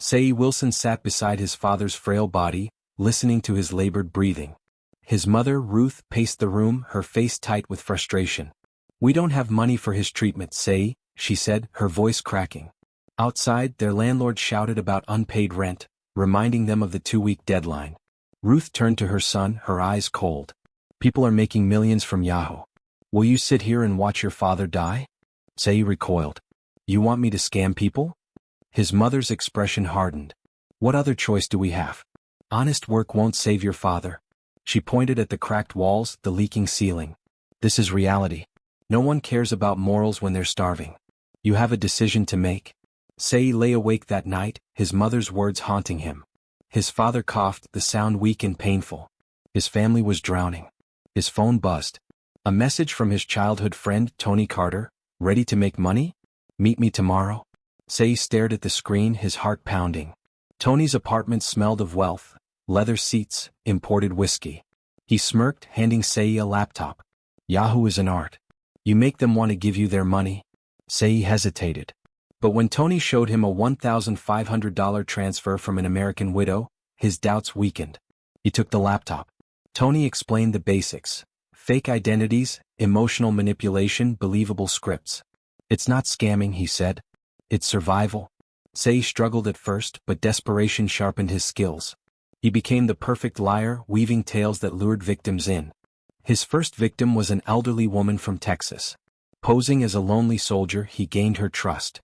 Seyi Wilson sat beside his father's frail body, listening to his labored breathing. His mother, Ruth, paced the room, her face tight with frustration. "We don't have money for his treatment, Seyi," she said, her voice cracking. Outside, their landlord shouted about unpaid rent, reminding them of the 2-week deadline. Ruth turned to her son, her eyes cold. "People are making millions from Yahoo. Will you sit here and watch your father die?" Seyi recoiled. "You want me to scam people?" His mother's expression hardened. "What other choice do we have? Honest work won't save your father." She pointed at the cracked walls, the leaking ceiling. "This is reality. No one cares about morals when they're starving. You have a decision to make." Seyi lay awake that night, his mother's words haunting him. His father coughed, the sound weak and painful. His family was drowning. His phone buzzed. A message from his childhood friend, Tony Carter. "Ready to make money? Meet me tomorrow." Seyi stared at the screen, his heart pounding. Tony's apartment smelled of wealth, leather seats, imported whiskey. He smirked, handing Seyi a laptop. "Yahoo is an art. You make them want to give you their money." Seyi hesitated. But when Tony showed him a $1,500 transfer from an American widow, his doubts weakened. He took the laptop. Tony explained the basics. Fake identities, emotional manipulation, believable scripts. "It's not scamming," he said. "It's survival." Seyi struggled at first, but desperation sharpened his skills. He became the perfect liar, weaving tales that lured victims in. His first victim was an elderly woman from Texas. Posing as a lonely soldier, he gained her trust.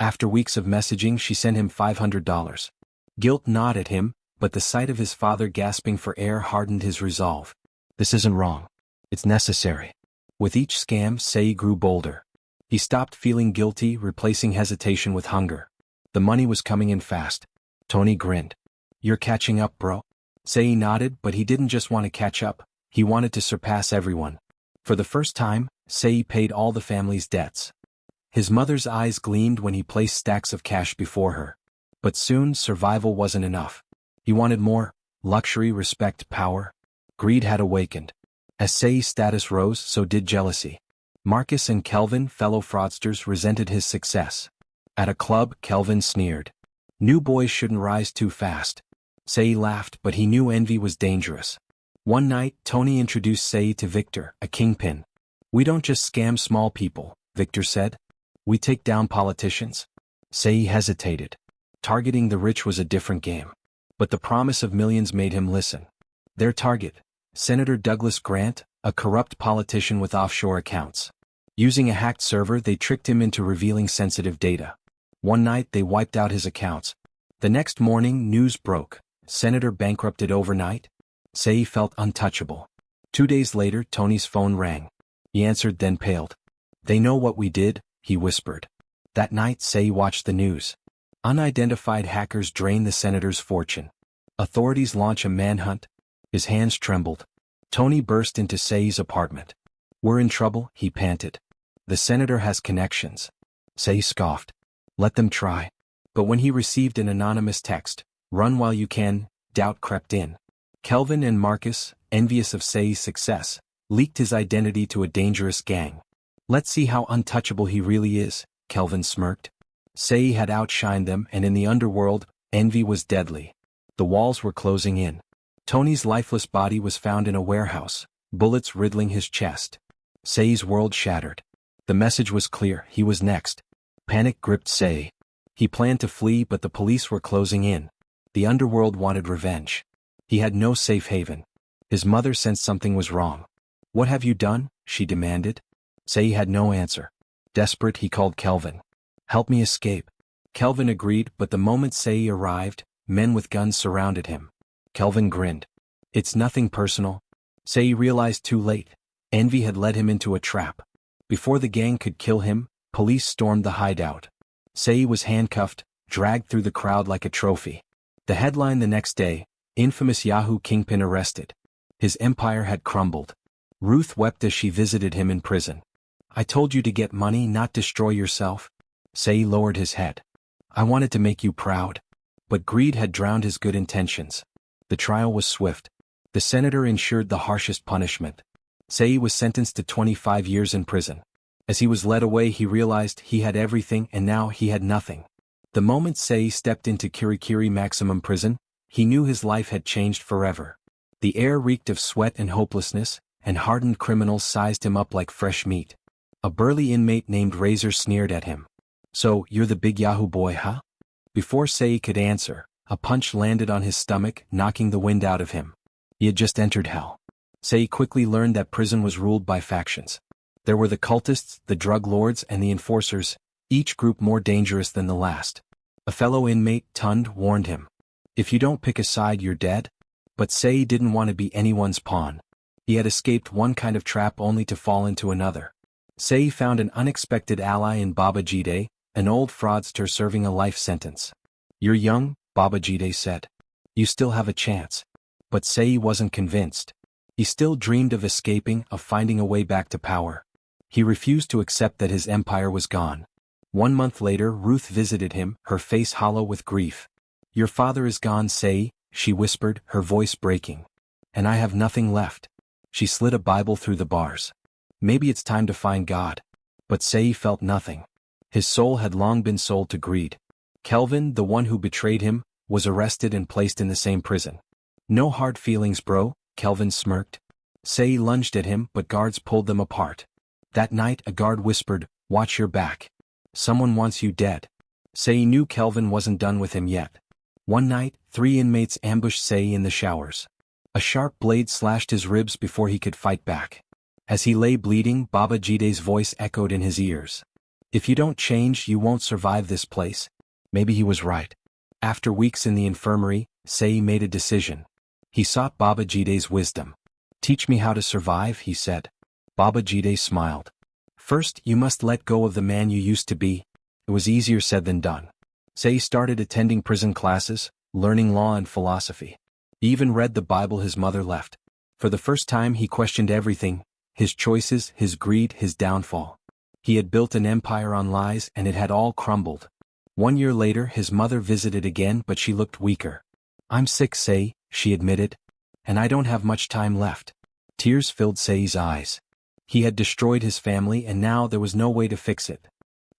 After weeks of messaging, she sent him $500. Guilt gnawed at him, but the sight of his father gasping for air hardened his resolve. "This isn't wrong. It's necessary." With each scam, Seyi grew bolder. He stopped feeling guilty, replacing hesitation with hunger. The money was coming in fast. Tony grinned. "You're catching up, bro." Seyi nodded, but he didn't just want to catch up, he wanted to surpass everyone. For the first time, Seyi paid all the family's debts. His mother's eyes gleamed when he placed stacks of cash before her. But soon, survival wasn't enough. He wanted more: luxury, respect, power. Greed had awakened. As Seyi's status rose, so did jealousy. Marcus and Kelvin, fellow fraudsters, resented his success. At a club, Kelvin sneered. "New boys shouldn't rise too fast." Seyi laughed, but he knew envy was dangerous. One night, Tony introduced Seyi to Victor, a kingpin. "We don't just scam small people," Victor said. "We take down politicians." Seyi hesitated. Targeting the rich was a different game. But the promise of millions made him listen. Their target: Senator Douglas Grant, a corrupt politician with offshore accounts. Using a hacked server, they tricked him into revealing sensitive data. One night, they wiped out his accounts. The next morning, news broke. Senator bankrupted overnight. Seyi felt untouchable. 2 days later, Tony's phone rang. He answered, then paled. "They know what we did," he whispered. That night, Seyi watched the news. Unidentified hackers drain the senator's fortune. Authorities launch a manhunt. His hands trembled. Tony burst into Seyi's apartment. "We're in trouble," he panted. "The senator has connections." Seyi scoffed. "Let them try." But when he received an anonymous text, "Run while you can," doubt crept in. Kelvin and Marcus, envious of Seyi's success, leaked his identity to a dangerous gang. "Let's see how untouchable he really is," Kelvin smirked. Seyi had outshined them, and in the underworld, envy was deadly. The walls were closing in. Tony's lifeless body was found in a warehouse, bullets riddling his chest. Seyi's world shattered. The message was clear: he was next. Panic gripped Seyi. He planned to flee, but the police were closing in. The underworld wanted revenge. He had no safe haven. His mother sensed something was wrong. "What have you done?" she demanded. Seyi had no answer. Desperate, he called Kelvin. "Help me escape." Kelvin agreed, but the moment Seyi arrived, men with guns surrounded him. Kelvin grinned. "It's nothing personal." Seyi realized too late. Envy had led him into a trap. Before the gang could kill him, police stormed the hideout. Seyi was handcuffed, dragged through the crowd like a trophy. The headline the next day: infamous Yahoo kingpin arrested. His empire had crumbled. Ruth wept as she visited him in prison. "I told you to get money, not destroy yourself." Seyi lowered his head. "I wanted to make you proud." But greed had drowned his good intentions. The trial was swift. The senator ensured the harshest punishment. Seyi was sentenced to 25 years in prison. As he was led away, he realized he had everything, and now he had nothing. The moment Seyi stepped into Kirikiri maximum prison, he knew his life had changed forever. The air reeked of sweat and hopelessness, and hardened criminals sized him up like fresh meat. A burly inmate named Razor sneered at him. "So, you're the big Yahoo boy, huh?" Before Seyi could answer, a punch landed on his stomach, knocking the wind out of him. He had just entered hell. Seyi quickly learned that prison was ruled by factions. There were the cultists, the drug lords, and the enforcers, each group more dangerous than the last. A fellow inmate, Tund, warned him. "If you don't pick a side, you're dead." But Seyi didn't want to be anyone's pawn. He had escaped one kind of trap only to fall into another. Seyi found an unexpected ally in Baba Jide, an old fraudster serving a life sentence. "You're young," Baba Jide said. "You still have a chance." But Seyi wasn't convinced. He still dreamed of escaping, of finding a way back to power. He refused to accept that his empire was gone. 1 month later, Ruth visited him, her face hollow with grief. "Your father is gone, Seyi," she whispered, her voice breaking. "And I have nothing left." She slid a Bible through the bars. Maybe it's time to find God. But Seyi felt nothing. His soul had long been sold to greed. Kelvin, the one who betrayed him, was arrested and placed in the same prison. "No hard feelings, bro," Kelvin smirked. Seyi lunged at him, but guards pulled them apart. That night a guard whispered, "Watch your back. Someone wants you dead." Seyi knew Kelvin wasn't done with him yet. One night, 3 inmates ambushed Seyi in the showers. A sharp blade slashed his ribs before he could fight back. As he lay bleeding, Baba Jide's voice echoed in his ears. "If you don't change, you won't survive this place." Maybe he was right. After weeks in the infirmary, Seyi made a decision. He sought Baba Jide's wisdom. "Teach me how to survive," he said. Baba Jide smiled. "First, you must let go of the man you used to be." It was easier said than done. Seyi started attending prison classes, learning law and philosophy. He even read the Bible his mother left. For the first time he questioned everything, his choices, his greed, his downfall. He had built an empire on lies and it had all crumbled. 1 year later his mother visited again, but she looked weaker. "I'm sick, Seyi," she admitted. "And I don't have much time left." Tears filled Seyi's eyes. He had destroyed his family and now there was no way to fix it.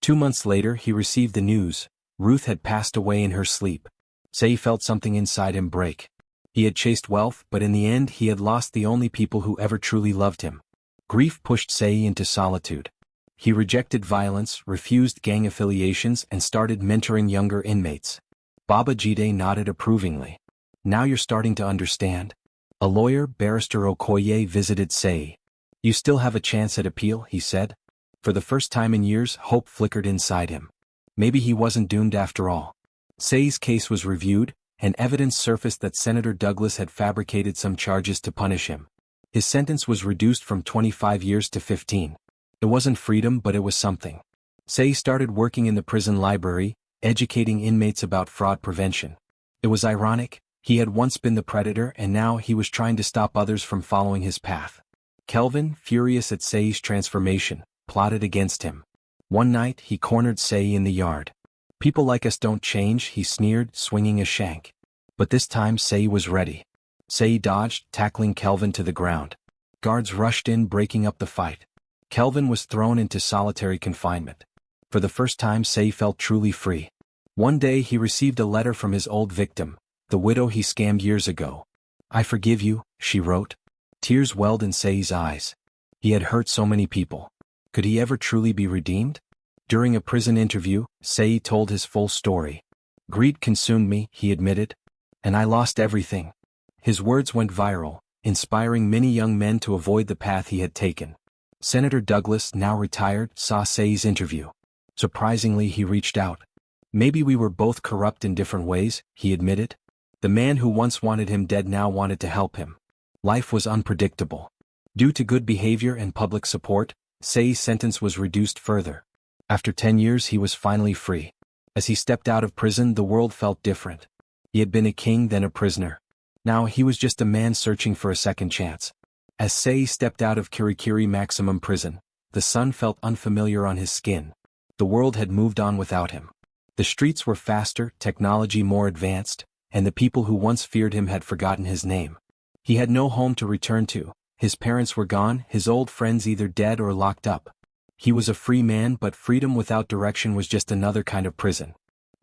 2 months later he received the news: Ruth had passed away in her sleep. Seyi felt something inside him break. He had chased wealth, but in the end he had lost the only people who ever truly loved him. Grief pushed Seyi into solitude. He rejected violence, refused gang affiliations, and started mentoring younger inmates. Baba Jide nodded approvingly. "Now you're starting to understand." A lawyer, Barrister Okoye, visited Seyi. "You still have a chance at appeal," he said. For the first time in years, hope flickered inside him. Maybe he wasn't doomed after all. Seyi's case was reviewed, and evidence surfaced that Senator Douglas had fabricated some charges to punish him. His sentence was reduced from 25 years to 15. It wasn't freedom, but it was something. Seyi started working in the prison library, educating inmates about fraud prevention. It was ironic. He had once been the predator and now he was trying to stop others from following his path. Kelvin, furious at Seyi's transformation, plotted against him. One night he cornered Seyi in the yard. "People like us don't change," he sneered, swinging a shank. But this time Seyi was ready. Seyi dodged, tackling Kelvin to the ground. Guards rushed in, breaking up the fight. Kelvin was thrown into solitary confinement. For the first time Seyi felt truly free. One day he received a letter from his old victim, the widow he scammed years ago. "I forgive you," she wrote. Tears welled in Seyi's eyes. He had hurt so many people. Could he ever truly be redeemed? During a prison interview, Seyi told his full story. "Greed consumed me," he admitted. "And I lost everything." His words went viral, inspiring many young men to avoid the path he had taken. Senator Douglas, now retired, saw Seyi's interview. Surprisingly, he reached out. "Maybe we were both corrupt in different ways," he admitted. The man who once wanted him dead now wanted to help him. Life was unpredictable. Due to good behavior and public support, Seyi's sentence was reduced further. After 10 years he was finally free. As he stepped out of prison, the world felt different. He had been a king, then a prisoner. Now he was just a man searching for a second chance. As Seyi stepped out of Kirikiri maximum prison, the sun felt unfamiliar on his skin. The world had moved on without him. The streets were faster, technology more advanced, and the people who once feared him had forgotten his name. He had no home to return to. His parents were gone, his old friends either dead or locked up. He was a free man, but freedom without direction was just another kind of prison.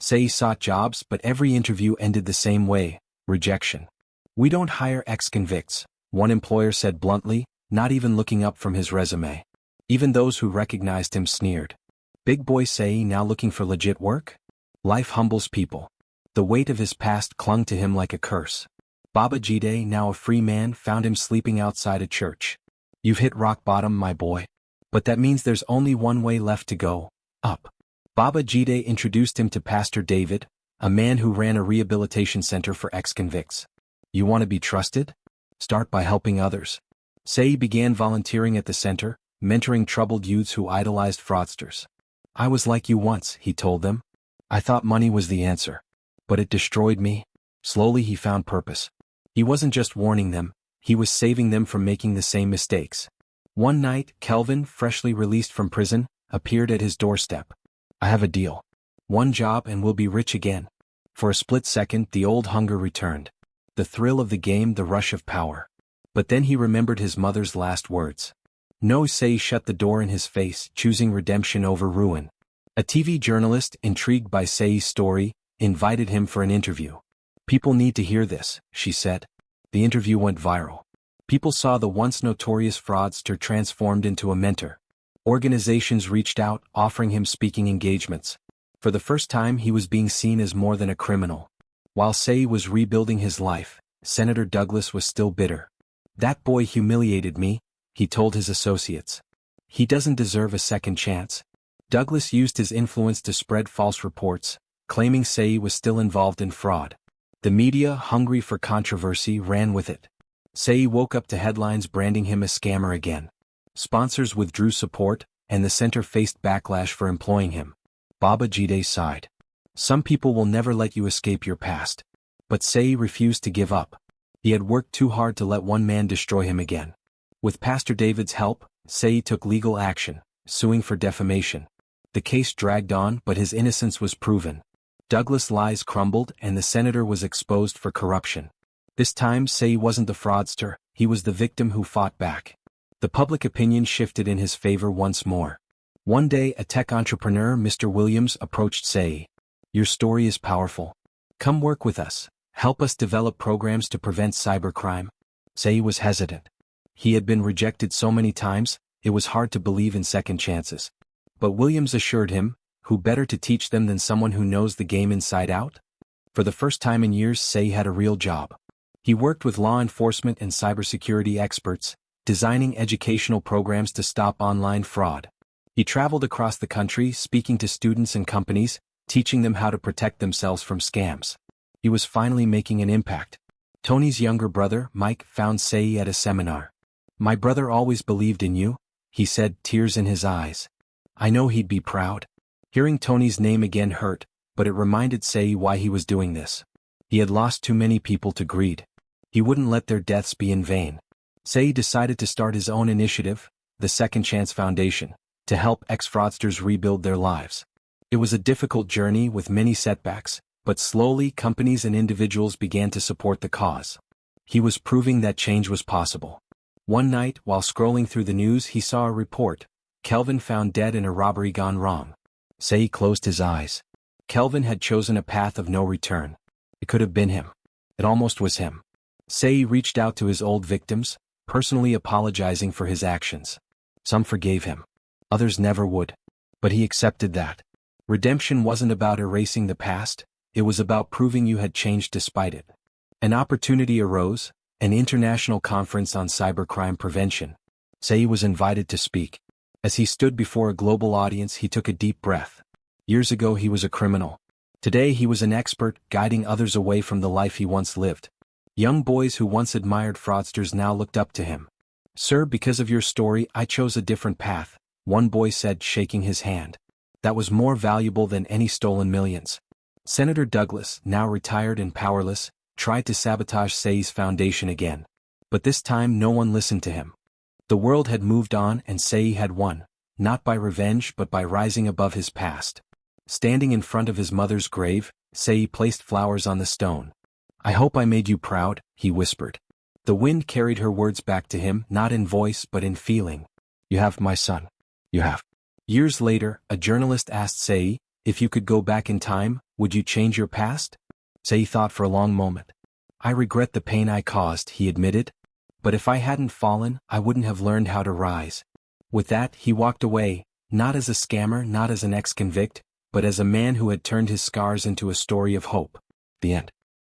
Seyi sought jobs, but every interview ended the same way: rejection. "We don't hire ex-convicts," one employer said bluntly, not even looking up from his resume. Even those who recognized him sneered. Big boy Seyi now looking for legit work? Life humbles people. The weight of his past clung to him like a curse. Baba Jide, now a free man, found him sleeping outside a church. "You've hit rock bottom, my boy. But that means there's only one way left to go: up." Baba Jide introduced him to Pastor David, a man who ran a rehabilitation center for ex-convicts. "You want to be trusted? Start by helping others." Seyi began volunteering at the center, mentoring troubled youths who idolized fraudsters. "I was like you once," he told them. "I thought money was the answer. But it destroyed me." Slowly he found purpose. He wasn't just warning them, he was saving them from making the same mistakes. One night, Kelvin, freshly released from prison, appeared at his doorstep. "I have a deal. One job and we'll be rich again." For a split second, the old hunger returned. The thrill of the game, the rush of power. But then he remembered his mother's last words. No. Seyi shut the door in his face, choosing redemption over ruin. A TV journalist, intrigued by Seyi's story, invited him for an interview. "People need to hear this," she said. The interview went viral. People saw the once notorious fraudster transformed into a mentor. Organizations reached out, offering him speaking engagements. For the first time, he was being seen as more than a criminal. While Seyi was rebuilding his life, Senator Douglas was still bitter. "That boy humiliated me," he told his associates. "He doesn't deserve a second chance." Douglas used his influence to spread false reports, claiming Seyi was still involved in fraud. The media, hungry for controversy, ran with it. Seyi woke up to headlines branding him a scammer again. Sponsors withdrew support, and the center faced backlash for employing him. Baba Jide sighed. "Some people will never let you escape your past." But Seyi refused to give up. He had worked too hard to let one man destroy him again. With Pastor David's help, Seyi took legal action, suing for defamation. The case dragged on, but his innocence was proven. Douglas' lies crumbled, and the senator was exposed for corruption. This time, Seyi wasn't the fraudster, he was the victim who fought back. The public opinion shifted in his favor once more. One day, a tech entrepreneur, Mr. Williams, approached Seyi. "Your story is powerful. Come work with us. Help us develop programs to prevent cybercrime." Seyi was hesitant. He had been rejected so many times, it was hard to believe in second chances. But Williams assured him, who better to teach them than someone who knows the game inside out? For the first time in years, Seyi had a real job. He worked with law enforcement and cybersecurity experts, designing educational programs to stop online fraud. He traveled across the country, speaking to students and companies, teaching them how to protect themselves from scams. He was finally making an impact. Tony's younger brother, Mike, found Seyi at a seminar. "My brother always believed in you," he said, tears in his eyes. "I know he'd be proud." Hearing Tony's name again hurt, but it reminded Seyi why he was doing this. He had lost too many people to greed. He wouldn't let their deaths be in vain. Seyi decided to start his own initiative, the Second Chance Foundation, to help ex-fraudsters rebuild their lives. It was a difficult journey with many setbacks, but slowly companies and individuals began to support the cause. He was proving that change was possible. One night, while scrolling through the news, he saw a report: Kelvin found dead in a robbery gone wrong. Seyi closed his eyes. Kelvin had chosen a path of no return. It could have been him. It almost was him. Seyi reached out to his old victims, personally apologizing for his actions. Some forgave him. Others never would. But he accepted that. Redemption wasn't about erasing the past, it was about proving you had changed despite it. An opportunity arose, an international conference on cybercrime prevention. Seyi was invited to speak. As he stood before a global audience, he took a deep breath. Years ago he was a criminal. Today he was an expert, guiding others away from the life he once lived. Young boys who once admired fraudsters now looked up to him. "Sir, because of your story, I chose a different path," one boy said, shaking his hand. "That was more valuable than any stolen millions." Senator Douglas, now retired and powerless, tried to sabotage Seyi's foundation again. But this time no one listened to him. The world had moved on and Seyi had won, not by revenge but by rising above his past. Standing in front of his mother's grave, Seyi placed flowers on the stone. "I hope I made you proud," he whispered. The wind carried her words back to him, not in voice but in feeling. "You have, my son. You have." Years later, a journalist asked Seyi, If you could go back in time, would you change your past? Seyi thought for a long moment. I regret the pain I caused, he admitted. But if I hadn't fallen, I wouldn't have learned how to rise. With that, he walked away, not as a scammer, not as an ex-convict, but as a man who had turned his scars into a story of hope. The end.